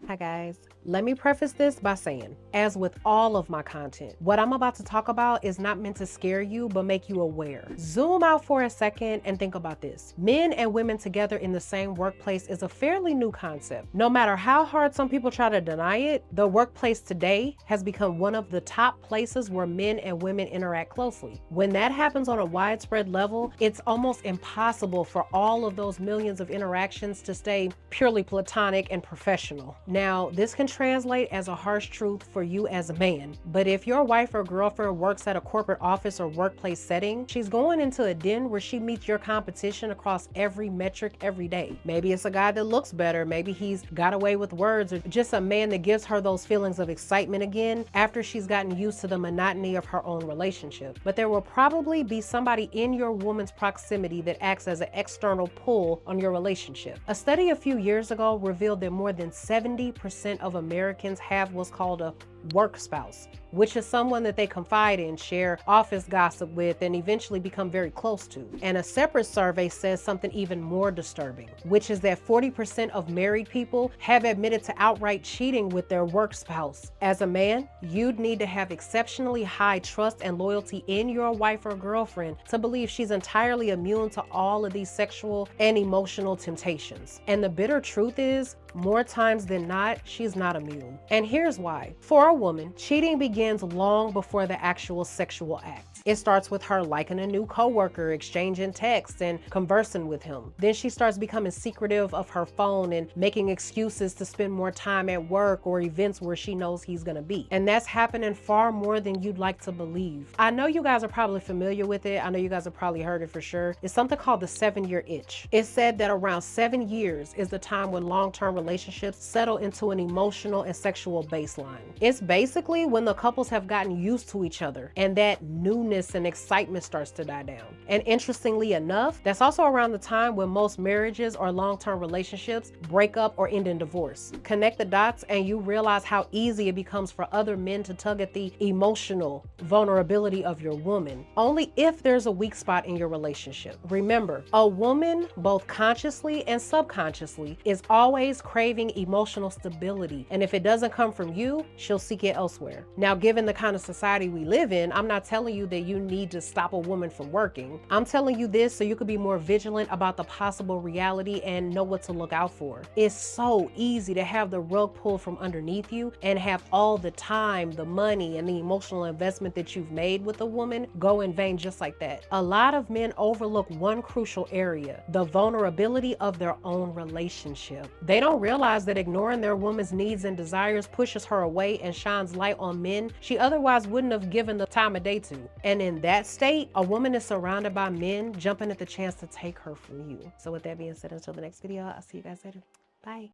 Hi guys. Let me preface this by saying, as with all of my content, what I'm about to talk about is not meant to scare you, but make you aware. Zoom out for a second and think about this. Men and women together in the same workplace is a fairly new concept. No matter how hard some people try to deny it, the workplace today has become one of the top places where men and women interact closely. When that happens on a widespread level, it's almost impossible for all of those millions of interactions to stay purely platonic and professional. Now, this can translate as a harsh truth for you as a man, but if your wife or girlfriend works at a corporate office or workplace setting, she's going into a den where she meets your competition across every metric every day. Maybe it's a guy that looks better, maybe he's got away with words, or just a man that gives her those feelings of excitement again after she's gotten used to the monotony of her own relationship. But there will probably be somebody in your woman's proximity that acts as an external pull on your relationship. A study a few years ago revealed that more than 70% of Americans have what's called a work spouse, which is someone that they confide in, share office gossip with, and eventually become very close to. And a separate survey says something even more disturbing, which is that 40% of married people have admitted to outright cheating with their work spouse. As a man, you'd need to have exceptionally high trust and loyalty in your wife or girlfriend to believe she's entirely immune to all of these sexual and emotional temptations. And the bitter truth is, more times than not, she's not immune. And here's why. For a woman, cheating begins long before the actual sexual act. It starts with her liking a new coworker, exchanging texts, and conversing with him. Then she starts becoming secretive of her phone and making excuses to spend more time at work or events where she knows he's gonna be. And that's happening far more than you'd like to believe. I know you guys are probably familiar with it. I know you guys have probably heard it for sure. It's something called the 7-year itch. It's said that around 7 years is the time when long-term relationships settle into an emotional and sexual baseline. It's basically when the couples have gotten used to each other and that newness and excitement starts to die down. And interestingly enough, that's also around the time when most marriages or long-term relationships break up or end in divorce. Connect the dots and you realize how easy it becomes for other men to tug at the emotional vulnerability of your woman, only if there's a weak spot in your relationship. Remember, a woman, both consciously and subconsciously, is always craving emotional stability. And if it doesn't come from you, she'll seek it elsewhere. Now, given the kind of society we live in, I'm not telling you that you need to stop a woman from working. I'm telling you this so you could be more vigilant about the possible reality and know what to look out for. It's so easy to have the rug pulled from underneath you and have all the time, the money, and the emotional investment that you've made with a woman go in vain just like that. A lot of men overlook one crucial area: the vulnerability of their own relationship. They don't realize that ignoring their woman's needs and desires pushes her away and shines light on men she otherwise wouldn't have given the time of day to. And in that state, a woman is surrounded by men jumping at the chance to take her from you. So with that being said, until the next video, I'll see you guys later. Bye.